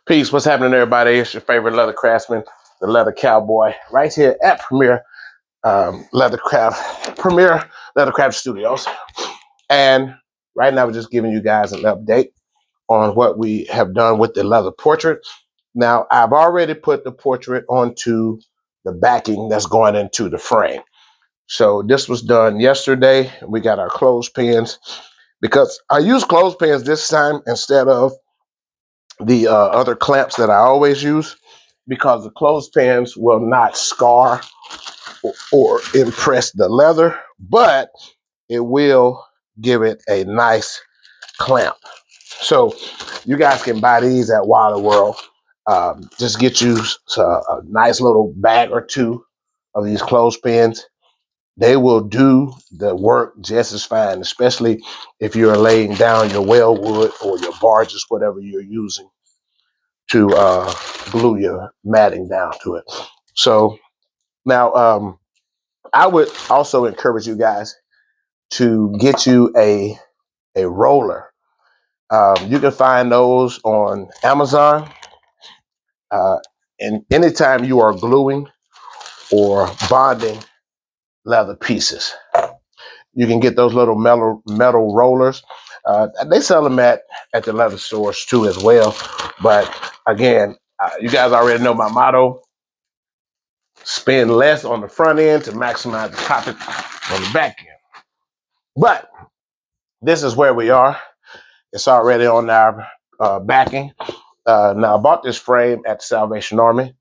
Peace. What's happening, everybody? It's your favorite leather craftsman, the Leather Cowboy, right here at Premier Leathercraft Studios. And right now, we're just giving you guys an update on what we have done with the leather portrait. Now, I've already put the portrait onto the backing that's going into the frame. So this was done yesterday. We got our clothespins because I use clothespins this time instead of the other clamps that I always use, because the clothespins will not scar or impress the leather, but it will give it a nice clamp. So you guys can buy these at Wilder World. Just get you a nice little bag or two of these clothespins. They will do the work just as fine, especially if you're laying down your weldwood or your barges, whatever you're using to glue your matting down to it. So now I would also encourage you guys to get you a roller. You can find those on Amazon. And anytime you are gluing or bonding leather pieces, you can get those little metal rollers. They sell them at the leather stores too as well. But again, you guys already know my motto: spend less on the front end to maximize the profit on the back end. But this is where we are. It's already on our backing. Now, I bought this frame at the Salvation Army,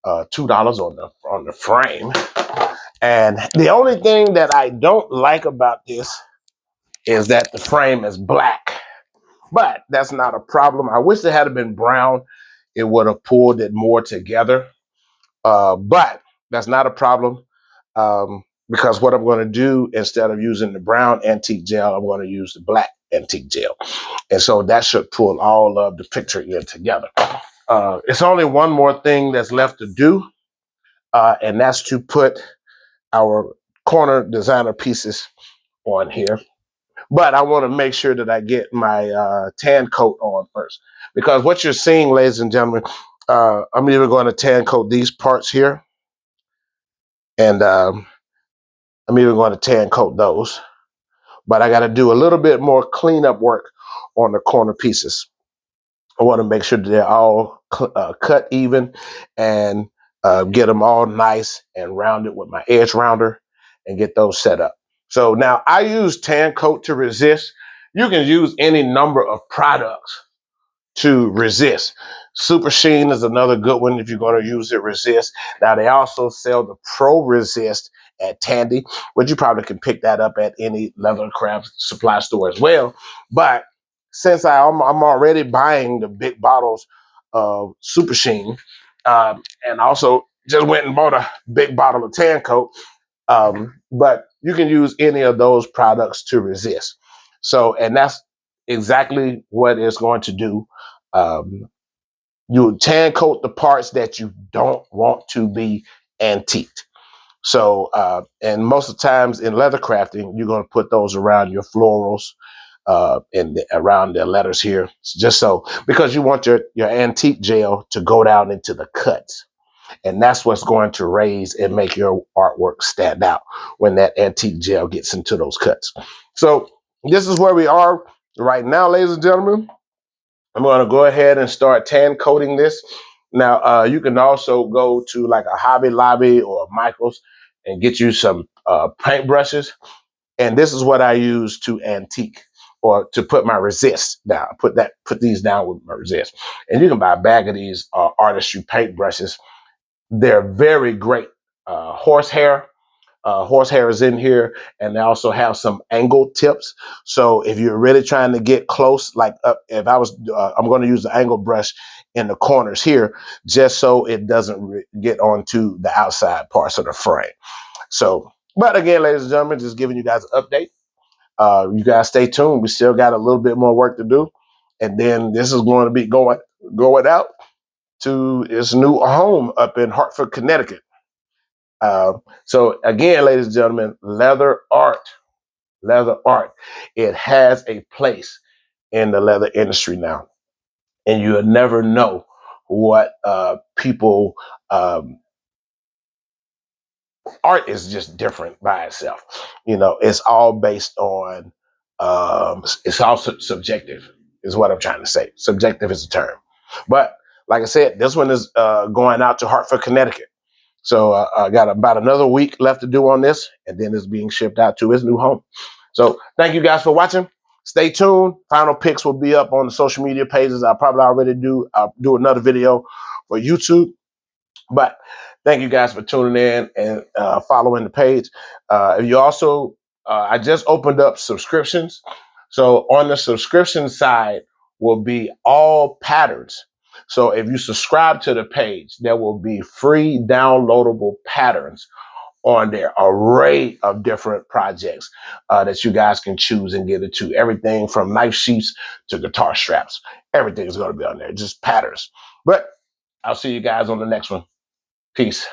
$2 on the frame. And the only thing that I don't like about this is that the frame is black. But that's not a problem. I wish it had been brown. It would have pulled it more together. But that's not a problem, because what I'm going to do, instead of using the brown antique gel, I'm going to use the black antique gel. And so that should pull all of the picture in together. It's only one more thing that's left to do, and that's to put our corner designer pieces on here. But I want to make sure that I get my tan coat on first, because what you're seeing, ladies and gentlemen, I'm even going to tan coat these parts here. And I'm even going to tan coat those. But I got to do a little bit more cleanup work on the corner pieces. I want to make sure that they're all cut even and get them all nice and rounded with my edge rounder and get those set up. So now I use tan coat to resist. You can use any number of products to resist. Super Sheen is another good one if you're going to use it resist. Now they also sell the Pro Resist at Tandy, but you probably can pick that up at any leather craft supply store as well. But since I'm already buying the big bottles of Super Sheen, and also just went and bought a big bottle of tan coat, but you can use any of those products to resist. So, and that's exactly what it's going to do. You tan coat the parts that you don't want to be antiqued. So, and most of the times in leather crafting, you're going to put those around your florals, and around the letters here, just so, because you want your antique gel to go down into the cuts. And that's what's going to raise and make your artwork stand out when that antique gel gets into those cuts. So this is where we are right now, ladies and gentlemen. I'm going to go ahead and start tan coating this. Now, you can also go to like a Hobby Lobby or a Michael's and get you some paint brushes. And this is what I use to antique or to put my resist down. Put these down with my resist. And you can buy a bag of these artistry paint brushes. They're very great. Horsehair is in here, and they also have some angle tips. So if you're really trying to get close, like if I was, I'm going to use the angle brush in the corners here, just so it doesn't get onto the outside parts of the frame. So, but again, ladies and gentlemen, just giving you guys an update. You guys stay tuned. We still got a little bit more work to do, and then this is going to be going out to its new home up in Hartford, Connecticut. So again, ladies and gentlemen, leather art, it has a place in the leather industry now, and you'll never know what people art is just different by itself. It's all based on it's also subjective is what I'm trying to say. Subjective is a term. But like I said, this one is going out to Hartford, Connecticut. So I got about another week left to do on this, and then it's being shipped out to his new home. So thank you guys for watching. Stay tuned. Final pics will be up on the social media pages. I'll probably already I'll do another video for YouTube. But thank you guys for tuning in and following the page. If you also, I just opened up subscriptions. So on the subscription side will be all patterns. So if you subscribe to the page, there will be free downloadable patterns on there, array of different projects that you guys can choose and get into. Everything from knife sheaths to guitar straps. Everything is going to be on there, just patterns. But I'll see you guys on the next one. Peace.